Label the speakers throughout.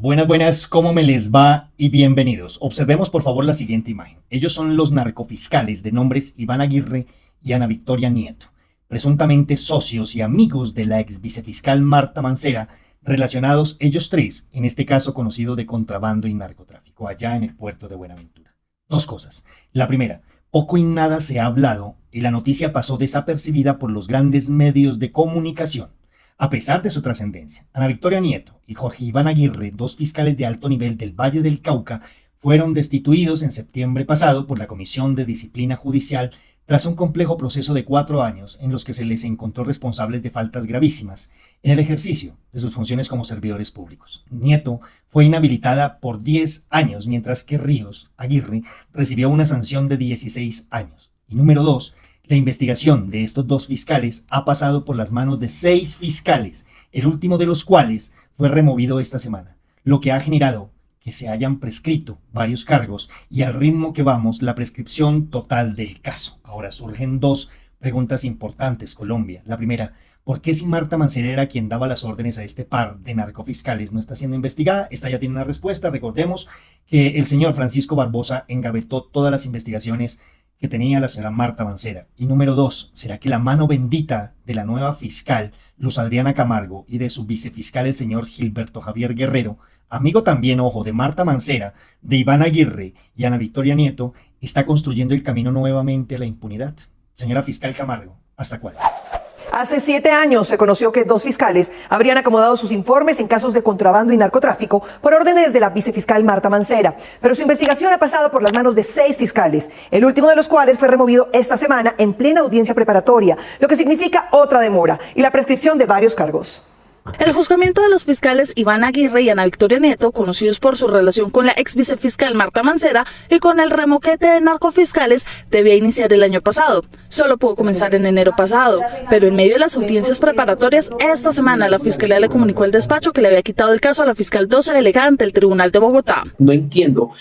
Speaker 1: Buenas, buenas, ¿cómo me les va? Y bienvenidos. Observemos por favor la siguiente imagen. Ellos son los narcofiscales de nombres Iván Aguirre y Ana Victoria Nieto, presuntamente socios y amigos de la ex vicefiscal Marta Mancera, relacionados ellos tres, en este caso conocido de contrabando y narcotráfico, allá en el puerto de Buenaventura. Dos cosas. La primera, poco y nada se ha hablado y la noticia pasó desapercibida por los grandes medios de comunicación. A pesar de su trascendencia, Ana Victoria Nieto y Jorge Iván Aguirre, dos fiscales de alto nivel del Valle del Cauca, fueron destituidos en septiembre pasado por la Comisión de Disciplina Judicial tras un complejo proceso de 4 años en los que se les encontró responsables de faltas gravísimas en el ejercicio de sus funciones como servidores públicos. Nieto fue inhabilitada por 10 años, mientras que Ríos Aguirre recibió una sanción de 16 años. Y número 2, la investigación de estos dos fiscales ha pasado por las manos de 6 fiscales, el último de los cuales fue removido esta semana, lo que ha generado que se hayan prescrito varios cargos y al ritmo que vamos, la prescripción total del caso. Ahora surgen 2 preguntas importantes, Colombia. La primera, ¿por qué si Marta Mancera era quien daba las órdenes a este par de narcofiscales no está siendo investigada? Esta ya tiene una respuesta. Recordemos que el señor Francisco Barbosa engavetó todas las investigaciones que tenía la señora Marta Mancera. Y número 2, ¿será que la mano bendita de la nueva fiscal, Luz Adriana Camargo, y de su vicefiscal, el señor Gilberto Javier Guerrero, amigo también, ojo, de Marta Mancera, de Iván Aguirre y Ana Victoria Nieto, está construyendo el camino nuevamente a la impunidad? Señora fiscal Camargo, ¿hasta cuándo?
Speaker 2: Hace 7 años se conoció que 2 fiscales habrían acomodado sus informes en casos de contrabando y narcotráfico por órdenes de la vicefiscal Marta Mancera. Pero su investigación ha pasado por las manos de 6 fiscales, el último de los cuales fue removido esta semana en plena audiencia preparatoria, lo que significa otra demora y la prescripción de varios cargos.
Speaker 3: El juzgamiento de los fiscales Iván Aguirre y Ana Victoria Nieto, conocidos por su relación con la ex vicefiscal Marta Mancera y con el remoquete de narcofiscales, debía iniciar el año pasado. Solo pudo comenzar en enero pasado, pero en medio de las audiencias preparatorias, esta semana la Fiscalía le comunicó al despacho que le había quitado el caso a la fiscal 12 delegada ante el Tribunal de Bogotá.
Speaker 4: No entiendo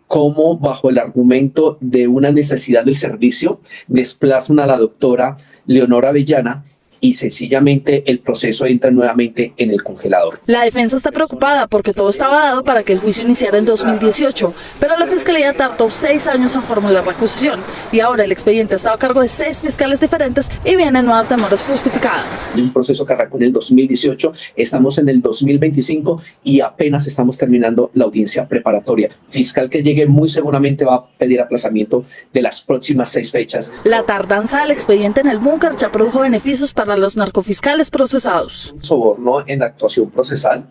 Speaker 4: cómo, bajo el argumento de una necesidad del servicio, desplazan a la doctora Leonora Avellana y sencillamente el proceso entra nuevamente en el congelador.
Speaker 3: La defensa está preocupada porque todo estaba dado para que el juicio iniciara en 2018, pero la Fiscalía tardó 6 años en formular la acusación y ahora el expediente ha estado a cargo de 6 fiscales diferentes y vienen nuevas demoras justificadas.
Speaker 4: Un proceso que arrancó en el 2018, estamos en el 2025 y apenas estamos terminando la audiencia preparatoria. Fiscal que llegue muy seguramente va a pedir aplazamiento de las próximas 6 fechas.
Speaker 3: La tardanza del expediente en el búnker ya produjo beneficios para los narcofiscales procesados.
Speaker 4: Soborno en la actuación procesal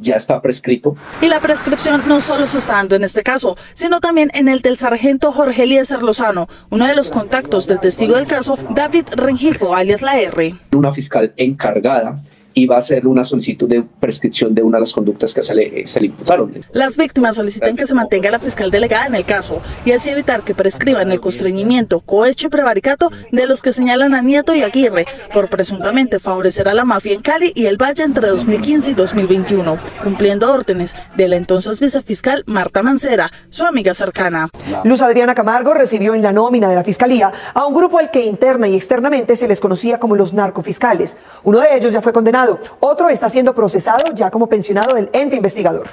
Speaker 4: ya está prescrito.
Speaker 3: Y la prescripción no solo se está dando en este caso, sino también en el del sargento Jorge Eliezer Lozano, uno de los contactos del testigo del caso, David Rengifo, alias la R.
Speaker 4: Una fiscal encargada y va a hacer una solicitud de prescripción de una de las conductas que se le imputaron.
Speaker 3: Las víctimas solicitan que se mantenga la fiscal delegada en el caso y así evitar que prescriban el constreñimiento, cohecho y prevaricato de los que señalan a Nieto y Aguirre por presuntamente favorecer a la mafia en Cali y el Valle entre 2015 y 2021, cumpliendo órdenes de la entonces vicefiscal Marta Mancera, su amiga cercana.
Speaker 2: Luz Adriana Camargo recibió en la nómina de la Fiscalía a un grupo al que interna y externamente se les conocía como los narcofiscales. Uno de ellos ya fue condenado. Otro está siendo procesado ya como pensionado del ente investigador.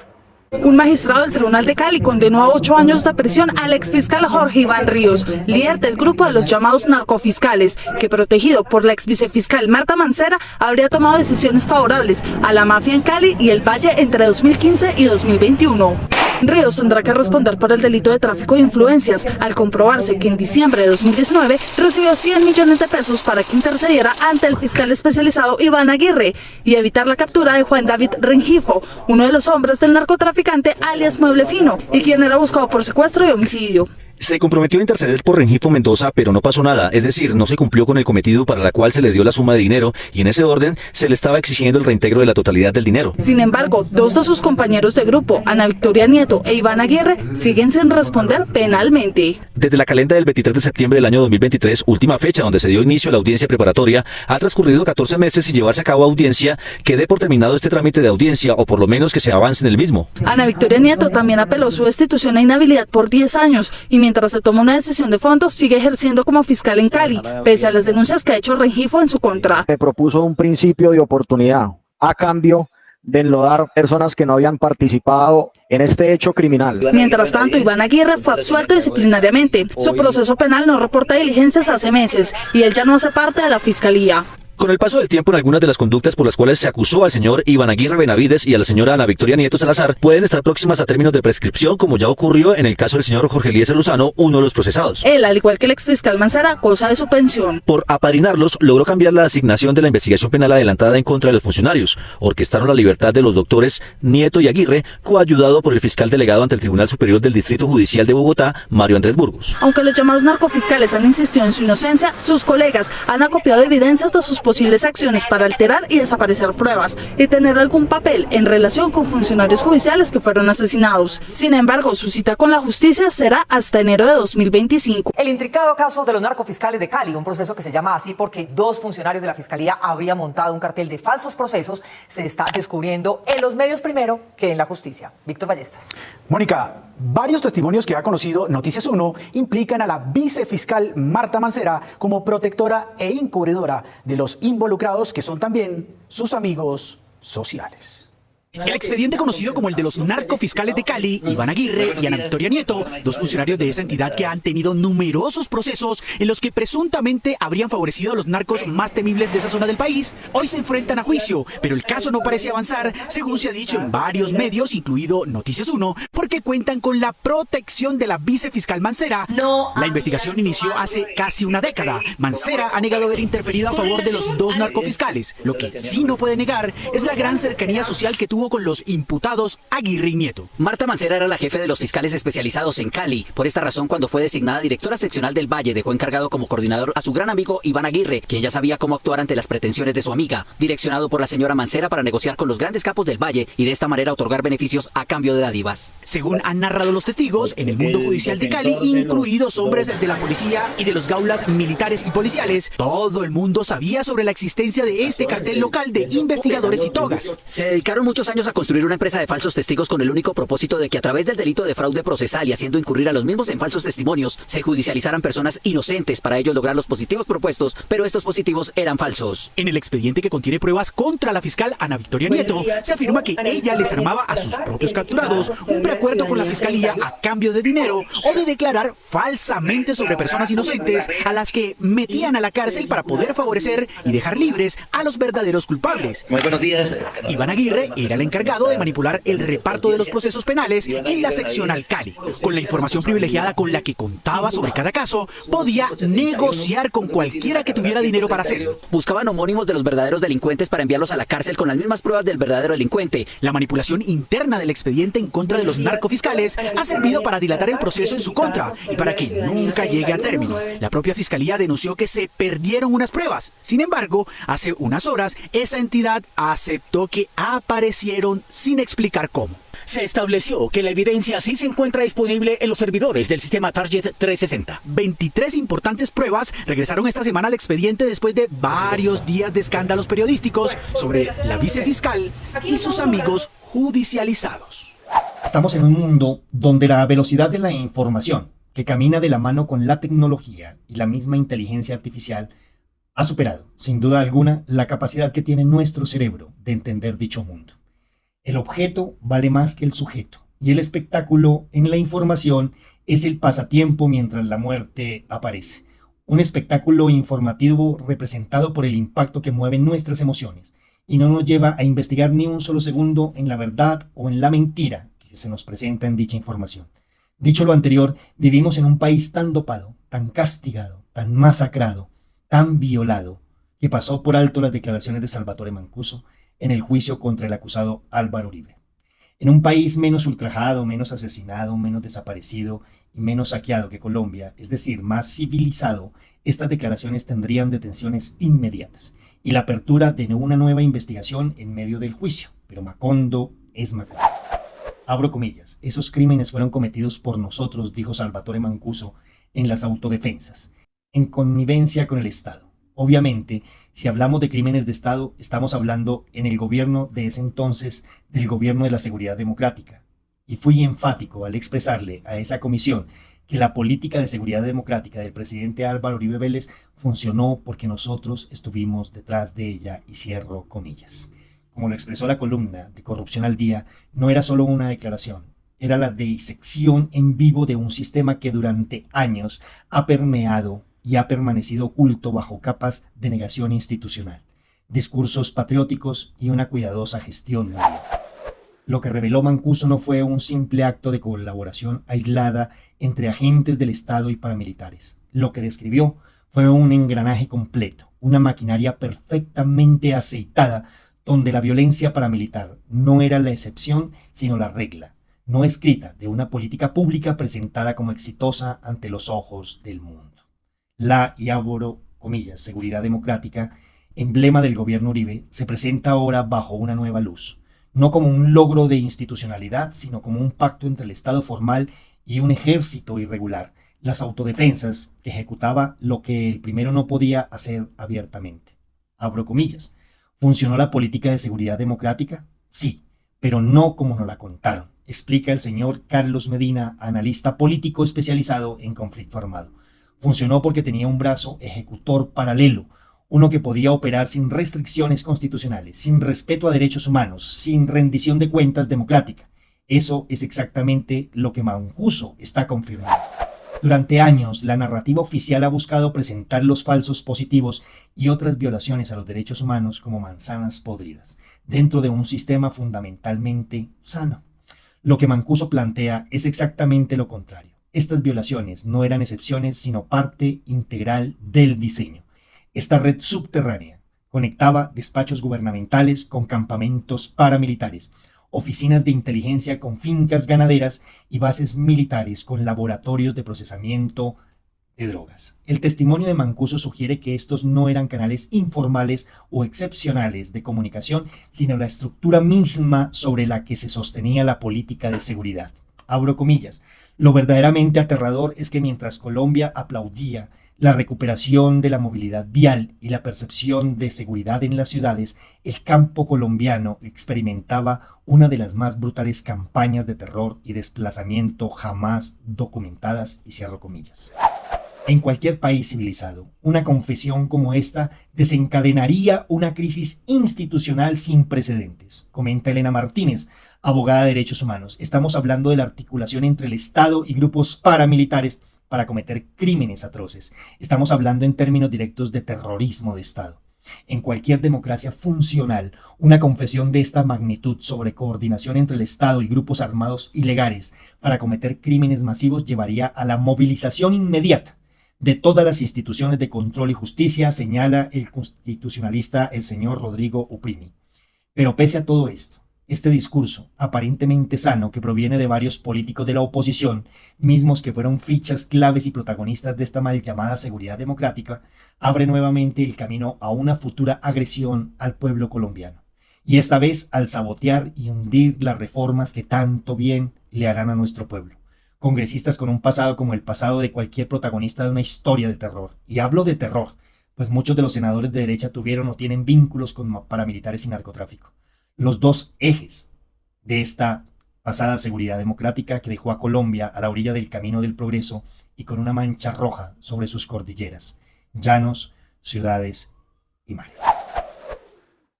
Speaker 3: Un magistrado del Tribunal de Cali condenó a 8 años de prisión al exfiscal Jorge Iván Ríos, líder del grupo de los llamados narcofiscales, que protegido por la ex vicefiscal Marta Mancera habría tomado decisiones favorables a la mafia en Cali y el Valle entre 2015 y 2021. Ríos tendrá que responder por el delito de tráfico de influencias, al comprobarse que en diciembre de 2019 recibió 100 millones de pesos para que intercediera ante el fiscal especializado Iván Aguirre y evitar la captura de Juan David Rengifo, uno de los hombres del narcotraficante alias Mueble Fino, y quien era buscado por secuestro y homicidio.
Speaker 5: Se comprometió a interceder por Rengifo Mendoza, pero no pasó nada, es decir, no se cumplió con el cometido para la cual se le dio la suma de dinero y en ese orden se le estaba exigiendo el reintegro de la totalidad del dinero.
Speaker 3: Sin embargo, 2 de sus compañeros de grupo, Ana Victoria Nieto e Iván Aguirre, siguen sin responder penalmente.
Speaker 5: Desde la calenda del 23 de septiembre del año 2023, última fecha donde se dio inicio a la audiencia preparatoria, ha transcurrido 14 meses sin llevarse a cabo audiencia, que dé por terminado este trámite de audiencia o por lo menos que se avance en el mismo.
Speaker 3: Ana Victoria Nieto también apeló su destitución e inhabilidad por 10 años y mientras se toma una decisión de fondo sigue ejerciendo como fiscal en Cali, pese a las denuncias que ha hecho Rengifo en su contra.
Speaker 6: Se propuso un principio de oportunidad a cambio de enlodar personas que no habían participado en este hecho criminal.
Speaker 3: Mientras tanto, Iván Aguirre fue absuelto disciplinariamente. Su proceso penal no reporta diligencias hace meses y él ya no hace parte de la fiscalía.
Speaker 5: Con el paso del tiempo, en algunas de las conductas por las cuales se acusó al señor Iván Aguirre Benavides y a la señora Ana Victoria Nieto Salazar pueden estar próximas a términos de prescripción, como ya ocurrió en el caso del señor Jorge Eliezer Lozano, uno de los procesados.
Speaker 3: Él, al igual que el exfiscal Mancera, goza de su pensión.
Speaker 5: Por apadrinarlos, logró cambiar la asignación de la investigación penal adelantada en contra de los funcionarios. Orquestaron la libertad de los doctores Nieto y Aguirre, coayudado por el fiscal delegado ante el Tribunal Superior del Distrito Judicial de Bogotá, Mario Andrés Burgos.
Speaker 3: Aunque los llamados narcofiscales han insistido en su inocencia, sus colegas han acopiado evidencias de sus posibles acciones para alterar y desaparecer pruebas y tener algún papel en relación con funcionarios judiciales que fueron asesinados. Sin embargo, su cita con la justicia será hasta enero de 2025.
Speaker 2: El intricado caso de los narcofiscales de Cali, un proceso que se llama así porque 2 funcionarios de la Fiscalía habrían montado un cartel de falsos procesos, se está descubriendo en los medios primero que en la justicia. Víctor Ballestas.
Speaker 7: Mónica, varios testimonios que ha conocido Noticias 1 implican a la vicefiscal Marta Mancera como protectora e encubridora de los involucrados que son también sus amigos sociales. El expediente conocido como el de los narcofiscales de Cali, Iván Aguirre y Ana Victoria Nieto, 2 funcionarios de esa entidad que han tenido numerosos procesos en los que presuntamente habrían favorecido a los narcos más temibles de esa zona del país, hoy se enfrentan a juicio, pero el caso no parece avanzar, según se ha dicho en varios medios, incluido Noticias 1, porque cuentan con la protección de la vicefiscal Mancera. La investigación inició hace casi una década. Mancera ha negado haber interferido a favor de los 2 narcofiscales. Lo que sí no puede negar es la gran cercanía social que tuvo con los imputados Aguirre y Nieto.
Speaker 8: Marta Mancera era la jefe de los fiscales especializados en Cali. Por esta razón, cuando fue designada directora seccional del Valle, dejó encargado como coordinador a su gran amigo Iván Aguirre, quien ya sabía cómo actuar ante las pretensiones de su amiga, direccionado por la señora Mancera para negociar con los grandes capos del Valle y de esta manera otorgar beneficios a cambio de dádivas.
Speaker 7: Según han narrado los testigos, en el mundo judicial de Cali, incluidos hombres de la policía y de los gaulas militares y policiales, todo el mundo sabía sobre la existencia de este cartel local de investigadores y togas.
Speaker 8: Se dedicaron muchos años a construir una empresa de falsos testigos con el único propósito de que a través del delito de fraude procesal y haciendo incurrir a los mismos en falsos testimonios, se judicializaran personas inocentes para ello lograr los positivos propuestos, pero estos positivos eran falsos.
Speaker 7: En el expediente que contiene pruebas contra la fiscal Ana Victoria Nieto, se afirma que ella les armaba a sus propios capturados un preacuerdo con la fiscalía a cambio de dinero o de declarar falsamente sobre personas inocentes a las que metían a la cárcel para poder favorecer y dejar libres a los verdaderos culpables.
Speaker 9: Muy buenos días.
Speaker 7: Iván Aguirre era el encargado de manipular el reparto de los procesos penales en la seccional Cali. Con la información privilegiada con la que contaba sobre cada caso, podía negociar con cualquiera que tuviera dinero para hacerlo.
Speaker 8: Buscaban homónimos de los verdaderos delincuentes para enviarlos a la cárcel con las mismas pruebas del verdadero delincuente.
Speaker 7: La manipulación interna del expediente en contra de los narcofiscales ha servido para dilatar el proceso en su contra y para que nunca llegue a término. La propia fiscalía denunció que se perdieron unas pruebas. Sin embargo, hace unas horas, esa entidad aceptó que aparecieron sin explicar cómo.
Speaker 10: Se estableció que la evidencia sí se encuentra disponible en los servidores del sistema Target 360.
Speaker 7: 23 importantes pruebas regresaron esta semana al expediente después de varios días de escándalos periodísticos sobre la vicefiscal y sus amigos judicializados.
Speaker 1: Estamos en un mundo donde la velocidad de la información, que camina de la mano con la tecnología y la misma inteligencia artificial, ha superado, sin duda alguna, la capacidad que tiene nuestro cerebro de entender dicho mundo. El objeto vale más que el sujeto, y el espectáculo en la información es el pasatiempo mientras la muerte aparece. Un espectáculo informativo representado por el impacto que mueven nuestras emociones y no nos lleva a investigar ni un solo segundo en la verdad o en la mentira que se nos presenta en dicha información. Dicho lo anterior, vivimos en un país tan dopado, tan castigado, tan masacrado, tan violado, que pasó por alto las declaraciones de Salvatore Mancuso en el juicio contra el acusado Álvaro Uribe. En un país menos ultrajado, menos asesinado, menos desaparecido y menos saqueado que Colombia, es decir, más civilizado, estas declaraciones tendrían detenciones inmediatas y la apertura de una nueva investigación en medio del juicio. Pero Macondo es Macondo. Abro comillas, esos crímenes fueron cometidos por nosotros, dijo Salvatore Mancuso en las autodefensas, en connivencia con el Estado. Obviamente, si hablamos de crímenes de Estado, estamos hablando en el gobierno de ese entonces del gobierno de la seguridad democrática. Y fui enfático al expresarle a esa comisión que la política de seguridad democrática del presidente Álvaro Uribe Vélez funcionó porque nosotros estuvimos detrás de ella, y cierro comillas. como lo expresó la columna de Corrupción al Día, no era solo una declaración, era la disección en vivo de un sistema que durante años ha permeado y ha permanecido oculto bajo capas de negación institucional, discursos patrióticos y una cuidadosa gestión mediática. Lo que reveló Mancuso no fue un simple acto de colaboración aislada entre agentes del Estado y paramilitares. Lo que describió fue un engranaje completo, una maquinaria perfectamente aceitada, donde la violencia paramilitar no era la excepción, sino la regla, no escrita, de una política pública presentada como exitosa ante los ojos del mundo. La, y abro comillas, seguridad democrática, emblema del gobierno Uribe, se presenta ahora bajo una nueva luz, no como un logro de institucionalidad, sino como un pacto entre el Estado formal y un ejército irregular, las autodefensas, que ejecutaba lo que el primero no podía hacer abiertamente. Abro comillas. ¿Funcionó la política de seguridad democrática? Sí, pero no como nos la contaron, explica el señor Carlos Medina, analista político especializado en conflicto armado. Funcionó porque tenía un brazo ejecutor paralelo, uno que podía operar sin restricciones constitucionales, sin respeto a derechos humanos, sin rendición de cuentas democrática. Eso es exactamente lo que Mancuso está confirmando. Durante años, la narrativa oficial ha buscado presentar los falsos positivos y otras violaciones a los derechos humanos como manzanas podridas, dentro de un sistema fundamentalmente sano. Lo que Mancuso plantea es exactamente lo contrario. Estas violaciones no eran excepciones, sino parte integral del diseño. Esta red subterránea conectaba despachos gubernamentales con campamentos paramilitares, oficinas de inteligencia con fincas ganaderas y bases militares con laboratorios de procesamiento de drogas. El testimonio de Mancuso sugiere que estos no eran canales informales o excepcionales de comunicación, sino la estructura misma sobre la que se sostenía la política de seguridad. Abro comillas. Lo verdaderamente aterrador es que mientras Colombia aplaudía la recuperación de la movilidad vial y la percepción de seguridad en las ciudades, el campo colombiano experimentaba una de las más brutales campañas de terror y desplazamiento jamás documentadas, y cierro comillas. En cualquier país civilizado, una confesión como esta desencadenaría una crisis institucional sin precedentes, comenta Elena Martínez, abogada de derechos humanos. Estamos hablando de la articulación entre el Estado y grupos paramilitares para cometer crímenes atroces. Estamos hablando en términos directos de terrorismo de Estado. En cualquier democracia funcional, una confesión de esta magnitud sobre coordinación entre el Estado y grupos armados ilegales para cometer crímenes masivos llevaría a la movilización inmediata de todas las instituciones de control y justicia, señala el constitucionalista el señor Rodrigo Uprimi. Pero pese a todo esto, este discurso aparentemente sano que proviene de varios políticos de la oposición, mismos que fueron fichas claves y protagonistas de esta mal llamada seguridad democrática, abre nuevamente el camino a una futura agresión al pueblo colombiano. Y esta vez al sabotear y hundir las reformas que tanto bien le harán a nuestro pueblo. Congresistas con un pasado como el pasado de cualquier protagonista de una historia de terror. Y hablo de terror, pues muchos de los senadores de derecha tuvieron o tienen vínculos con paramilitares y narcotráfico. Los dos ejes de esta pasada seguridad democrática que dejó a Colombia a la orilla del camino del progreso y con una mancha roja sobre sus cordilleras, llanos, ciudades y mares.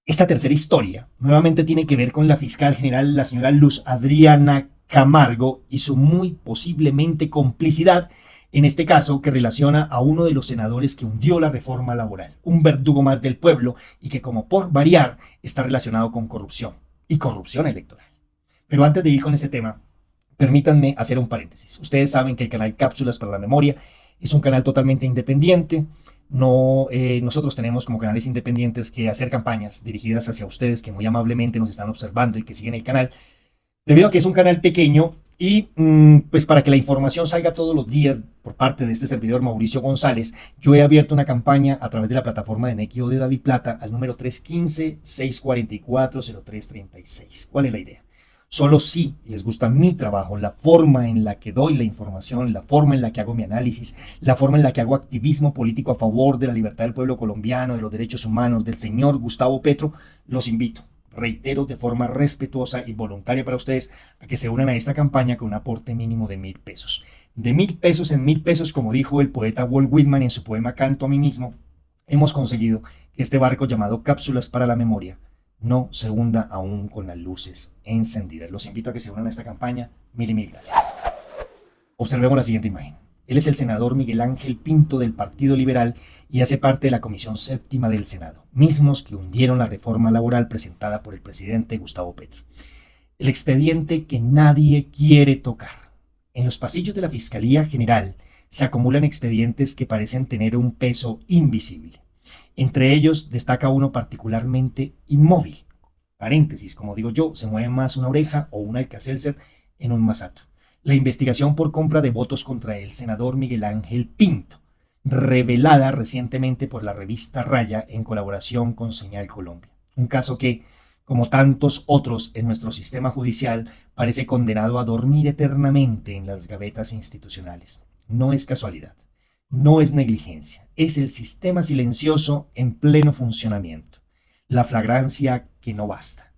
Speaker 1: Esta tercera historia nuevamente tiene que ver con la fiscal general, la señora Luz Adriana Camargo, y su muy posiblemente complicidad, en este caso que relaciona a uno de los senadores que hundió la reforma laboral, un verdugo más del pueblo y que, como por variar, está relacionado con corrupción y corrupción electoral. Pero antes de ir con este tema, permítanme hacer un paréntesis. Ustedes saben que el canal Cápsulas para la Memoria es un canal totalmente independiente. Nosotros tenemos como canales independientes que hacer campañas dirigidas hacia ustedes que muy amablemente nos están observando y que siguen el canal, debido a que es un canal pequeño. Y pues para que la información salga todos los días por parte de este servidor Mauricio González, yo he abierto una campaña a través de la plataforma de Nequi o de David Plata al número 315-644-0336. ¿Cuál es la idea? Solo si les gusta mi trabajo, la forma en la que doy la información, la forma en la que hago mi análisis, la forma en la que hago activismo político a favor de la libertad del pueblo colombiano, de los derechos humanos, del señor Gustavo Petro, los invito. Reitero de forma respetuosa y voluntaria para ustedes a que se unan a esta campaña con un aporte mínimo de 1,000 pesos. De 1,000 pesos en 1,000 pesos, como dijo el poeta Walt Whitman en su poema Canto a mí mismo, hemos conseguido que este barco llamado Cápsulas para la Memoria no se hunda aún con las luces encendidas. Los invito a que se unan a esta campaña. Mil y mil gracias. Observemos la siguiente imagen. Él es el senador Miguel Ángel Pinto del Partido Liberal y hace parte de la Comisión Séptima del Senado, mismos que hundieron la reforma laboral presentada por el presidente Gustavo Petro. El expediente que nadie quiere tocar. En los pasillos de la Fiscalía General se acumulan expedientes que parecen tener un peso invisible. Entre ellos destaca uno particularmente inmóvil. Paréntesis, como digo yo, se mueve más una oreja o un Alka-Seltzer en un masato. La investigación por compra de votos contra el senador Miguel Ángel Pinto, revelada recientemente por la revista Raya en colaboración con Señal Colombia. Un caso que, como tantos otros en nuestro sistema judicial, parece condenado a dormir eternamente en las gavetas institucionales. No es casualidad, no es negligencia, es el sistema silencioso en pleno funcionamiento, la flagrancia que no basta.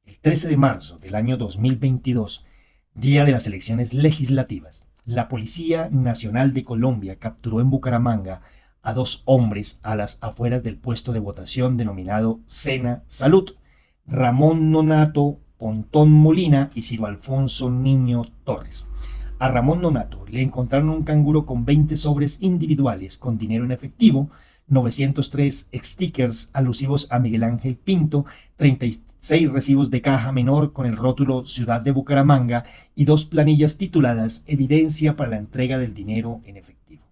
Speaker 1: El 13 de marzo del año 2022, día de las elecciones legislativas, la Policía Nacional de Colombia capturó en Bucaramanga a 2 hombres a las afueras del puesto de votación denominado Sena Salud, Ramón Nonato Pontón Molina y Ciro Alfonso Niño Torres. A Ramón Nonato le encontraron un canguro con 20 sobres individuales con dinero en efectivo, 903 stickers alusivos a Miguel Ángel Pinto, 36 recibos de caja menor con el rótulo Ciudad de Bucaramanga y 2 planillas tituladas Evidencia para la entrega del dinero en efectivo.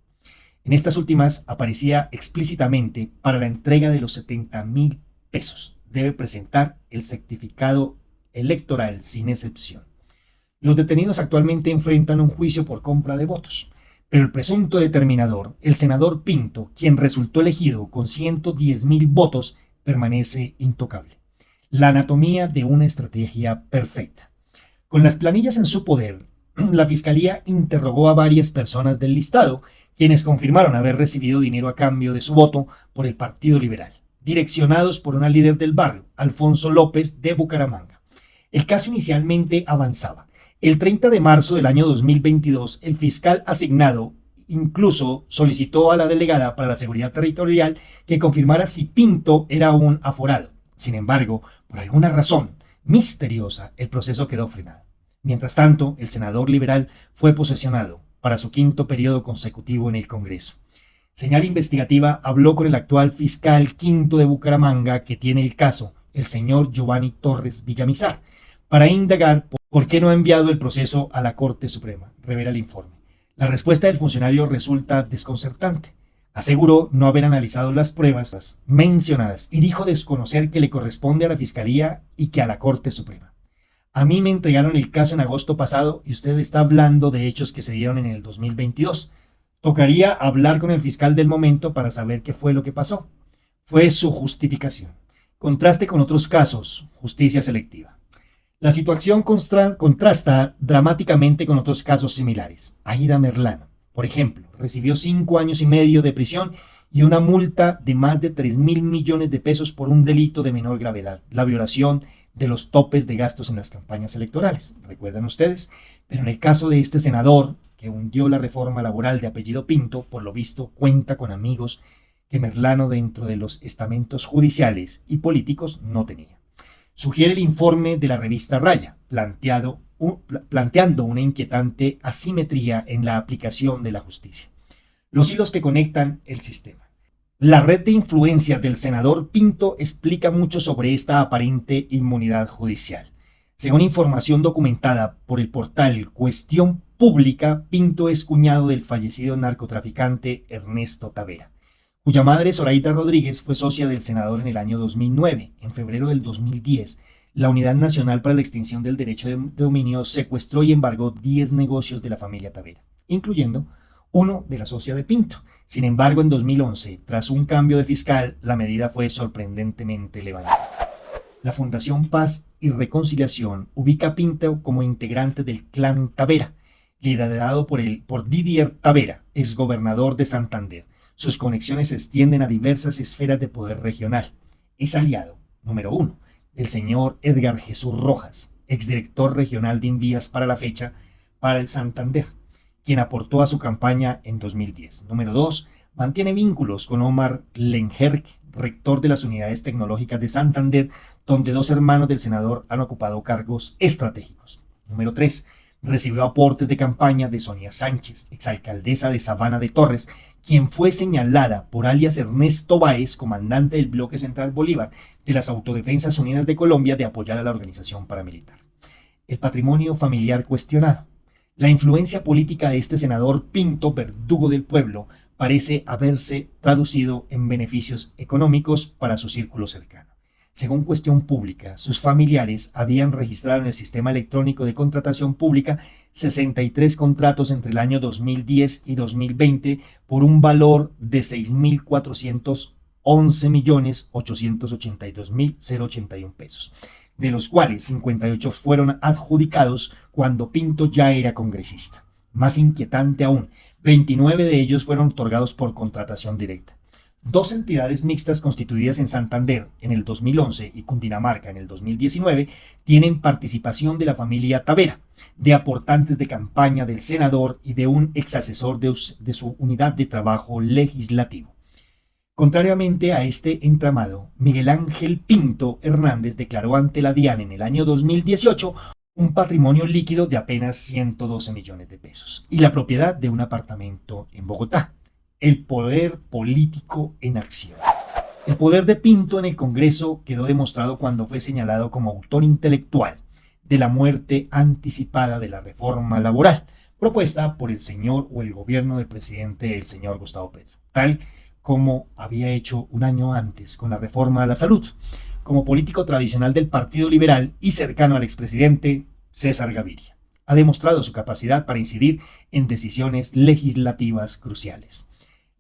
Speaker 1: En estas últimas aparecía explícitamente para la entrega de los 70.000 pesos. Debe presentar el certificado electoral sin excepción. Los detenidos actualmente enfrentan un juicio por compra de votos, pero el presunto determinador, el senador Pinto, quien resultó elegido con 110.000 votos, permanece intocable. La anatomía de una estrategia perfecta. Con las planillas en su poder, la Fiscalía interrogó a varias personas del listado, quienes confirmaron haber recibido dinero a cambio de su voto por el Partido Liberal, direccionados por una líder del barrio, Alfonso López de Bucaramanga. El caso inicialmente avanzaba. El 30 de marzo del año 2022, el fiscal asignado incluso solicitó a la delegada para la seguridad territorial que confirmara si Pinto era un aforado. Sin embargo, por alguna razón misteriosa, el proceso quedó frenado. Mientras tanto, el senador liberal fue posesionado para su 5º periodo consecutivo en el Congreso. Señal Investigativa habló con el actual fiscal quinto de Bucaramanga que tiene el caso, el señor Giovanni Torres Villamizar, para indagar por qué no ha enviado el proceso a la Corte Suprema, revela el informe. La respuesta del funcionario resulta desconcertante. Aseguró no haber analizado las pruebas mencionadas y dijo desconocer que le corresponde a la Fiscalía y que a la Corte Suprema. A mí me entregaron el caso en agosto pasado y usted está hablando de hechos que se dieron en el 2022. Tocaría hablar con el fiscal del momento para saber qué fue lo que pasó. Fue su justificación. Contraste con otros casos, justicia selectiva. La situación contrasta dramáticamente con otros casos similares. Aida Merlano, por ejemplo, recibió 5 años y medio de prisión y una multa de más de 3.000 millones de pesos por un delito de menor gravedad, la violación de los topes de gastos en las campañas electorales. ¿Recuerdan ustedes? Pero en el caso de este senador, que hundió la reforma laboral de apellido Pinto, por lo visto cuenta con amigos que Merlano dentro de los estamentos judiciales y políticos no tenía. Sugiere el informe de la revista Raya, planteando una inquietante asimetría en la aplicación de la justicia. Los hilos que conectan el sistema. La red de influencia del senador Pinto explica mucho sobre esta aparente inmunidad judicial. Según información documentada por el portal Cuestión Pública, Pinto es cuñado del fallecido narcotraficante Ernesto Tavera, cuya madre Zoraida Rodríguez fue socia del senador en el año 2009. En febrero del 2010, la Unidad Nacional para la Extinción del Derecho de Dominio secuestró y embargó 10 negocios de la familia Tavera, incluyendo uno de la socia de Pinto. Sin embargo, en 2011, tras un cambio de fiscal, la medida fue sorprendentemente levantada. La Fundación Paz y Reconciliación ubica a Pinto como integrante del clan Tavera, liderado por Didier Tavera, exgobernador de Santander. Sus conexiones se extienden a diversas esferas de poder regional. Es aliado, número 1, del señor Edgar Jesús Rojas, exdirector regional de Invías para la fecha para el Santander, quien aportó a su campaña en 2010. Número 2, mantiene vínculos con Omar Lengerk, rector de las Unidades Tecnológicas de Santander, donde 2 hermanos del senador han ocupado cargos estratégicos. Número 3. Recibió aportes de campaña de Sonia Sánchez, exalcaldesa de Sabana de Torres, quien fue señalada por alias Ernesto Báez, comandante del Bloque Central Bolívar de las Autodefensas Unidas de Colombia, de apoyar a la organización paramilitar. El patrimonio familiar cuestionado. La influencia política de este senador Pinto, verdugo del pueblo, parece haberse traducido en beneficios económicos para su círculo cercano. Según Cuestión Pública, sus familiares habían registrado en el sistema electrónico de contratación pública 63 contratos entre el año 2010 y 2020 por un valor de 6.411.882.081 pesos, de los cuales 58 fueron adjudicados cuando Pinto ya era congresista. Más inquietante aún, 29 de ellos fueron otorgados por contratación directa. 2 entidades mixtas constituidas en Santander en el 2011 y Cundinamarca en el 2019 tienen participación de la familia Tavera, de aportantes de campaña del senador y de un exasesor de su unidad de trabajo legislativo. Contrariamente a este entramado, Miguel Ángel Pinto Hernández declaró ante la DIAN en el año 2018 un patrimonio líquido de apenas 112 millones de pesos y la propiedad de un apartamento en Bogotá. El poder político en acción. El poder de Pinto en el Congreso quedó demostrado cuando fue señalado como autor intelectual de la muerte anticipada de la reforma laboral, propuesta por el señor o el gobierno del presidente, el señor Gustavo Petro, tal como había hecho un año antes con la reforma a la salud. Como político tradicional del Partido Liberal y cercano al expresidente César Gaviria, ha demostrado su capacidad para incidir en decisiones legislativas cruciales.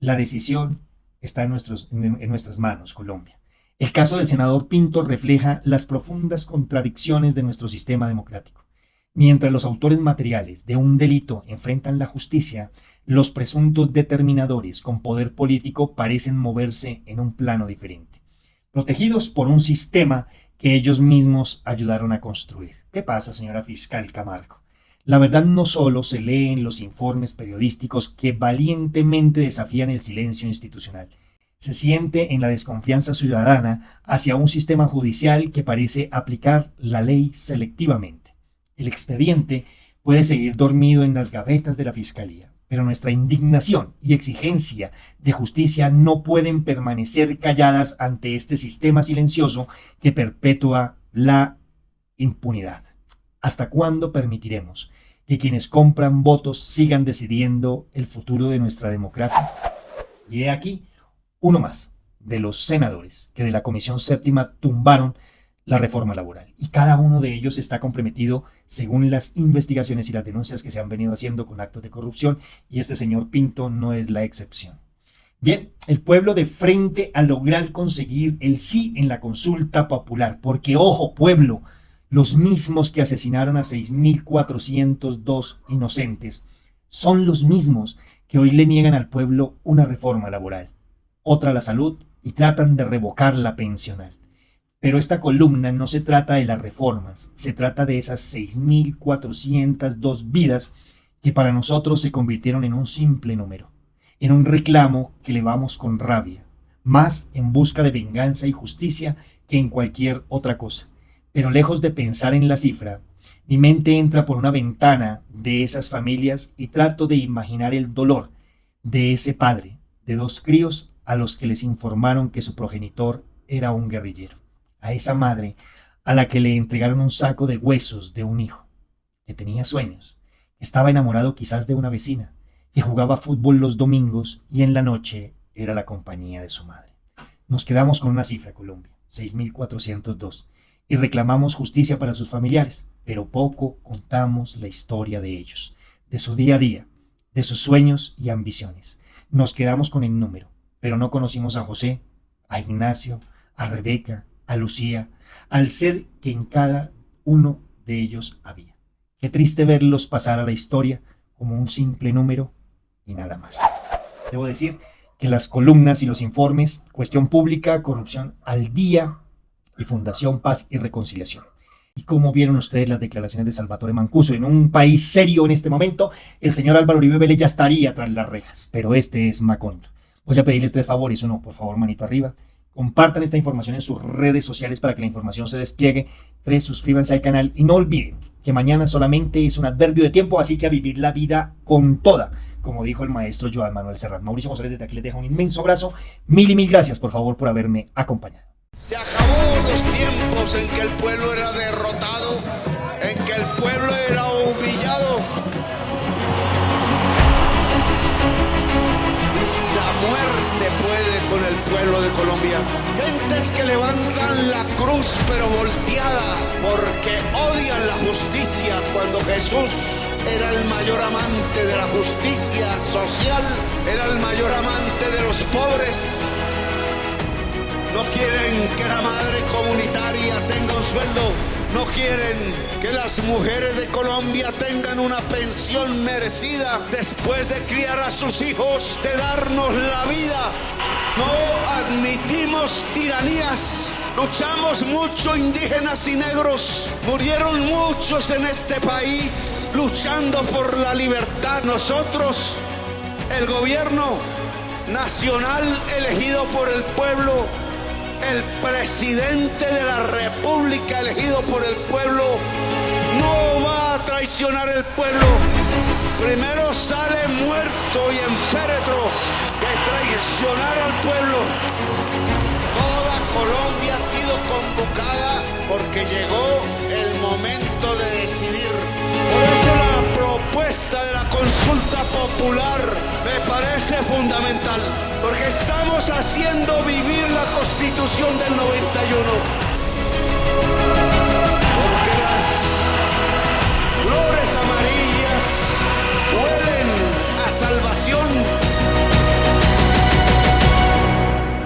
Speaker 1: La decisión está en nuestras manos, Colombia. El caso del senador Pinto refleja las profundas contradicciones de nuestro sistema democrático. Mientras los autores materiales de un delito enfrentan la justicia, los presuntos determinadores con poder político parecen moverse en un plano diferente, protegidos por un sistema que ellos mismos ayudaron a construir. ¿Qué pasa, señora fiscal Camargo? La verdad no solo se lee en los informes periodísticos que valientemente desafían el silencio institucional. Se siente en la desconfianza ciudadana hacia un sistema judicial que parece aplicar la ley selectivamente. El expediente puede seguir dormido en las gavetas de la Fiscalía, pero nuestra indignación y exigencia de justicia no pueden permanecer calladas ante este sistema silencioso que perpetúa la impunidad. ¿Hasta cuándo permitiremos que quienes compran votos sigan decidiendo el futuro de nuestra democracia? Y he aquí uno más de los senadores que de la Comisión Séptima tumbaron la reforma laboral. Y cada uno de ellos está comprometido según las investigaciones y las denuncias que se han venido haciendo con actos de corrupción, y este señor Pinto no es la excepción. Bien, el pueblo de frente a lograr conseguir el sí en la consulta popular, porque ojo pueblo, los mismos que asesinaron a 6.402 inocentes son los mismos que hoy le niegan al pueblo una reforma laboral, otra la salud y tratan de revocar la pensional. Pero esta columna no se trata de las reformas, se trata de esas 6.402 vidas que para nosotros se convirtieron en un simple número, en un reclamo que elevamos con rabia, más en busca de venganza y justicia que en cualquier otra cosa. Pero lejos de pensar en la cifra, mi mente entra por una ventana de esas familias y trato de imaginar el dolor de ese padre de 2 críos a los que les informaron que su progenitor era un guerrillero, a esa madre a la que le entregaron un saco de huesos de un hijo, que tenía sueños, que estaba enamorado quizás de una vecina, que jugaba fútbol los domingos y en la noche era la compañía de su madre. Nos quedamos con una cifra, Colombia, 6.402. Y reclamamos justicia para sus familiares, pero poco contamos la historia de ellos, de su día a día, de sus sueños y ambiciones. Nos quedamos con el número, pero no conocimos a José, a Ignacio, a Rebeca, a Lucía, al ser que en cada uno de ellos había. Qué triste verlos pasar a la historia como un simple número y nada más. Debo decir que las columnas y los informes, Cuestión Pública, Corrupción al Día y Fundación Paz y Reconciliación. ¿Y cómo vieron ustedes las declaraciones de Salvatore Mancuso? En un país serio en este momento, el señor Álvaro Uribe Vélez ya estaría tras las rejas, pero este es Macondo. Voy a pedirles 3 favores. Uno, por favor, manito arriba. Compartan esta información en sus redes sociales para que la información se despliegue. 3, suscríbanse al canal y no olviden que mañana solamente es un adverbio de tiempo, así que a vivir la vida con toda, como dijo el maestro Joan Manuel Serrat. Mauricio González desde aquí les dejo un inmenso abrazo. Mil y mil gracias, por favor, por haberme acompañado.
Speaker 9: Se acabó los tiempos en que el pueblo era derrotado, en que el pueblo era humillado. La muerte puede con el pueblo de Colombia. Gentes que levantan la cruz pero volteada porque odian la justicia, cuando Jesús era el mayor amante de la justicia social, era el mayor amante de los pobres. No quieren que la madre comunitaria tenga un sueldo. No quieren que las mujeres de Colombia tengan una pensión merecida después de criar a sus hijos, de darnos la vida. No admitimos tiranías. Luchamos mucho indígenas y negros. Murieron muchos en este país luchando por la libertad. Nosotros, el gobierno nacional elegido por el pueblo, el presidente de la República elegido por el pueblo, no va a traicionar el pueblo. Primero sale muerto y en féretro que traicionar al pueblo. Toda Colombia ha sido convocada porque llegó el momento de decidir. Por eso la propuesta de la consulta popular me parece fundamental, porque estamos haciendo vivir la Constitución del 91. Porque las flores amarillas huelen a salvación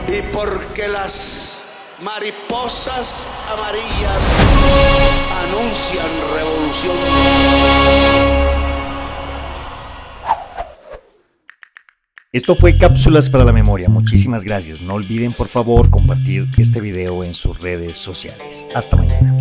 Speaker 9: y porque las mariposas amarillas anuncian revolución.
Speaker 1: Esto fue Cápsulas para la Memoria. Muchísimas gracias. No olviden, por favor, compartir este video en sus redes sociales. Hasta mañana.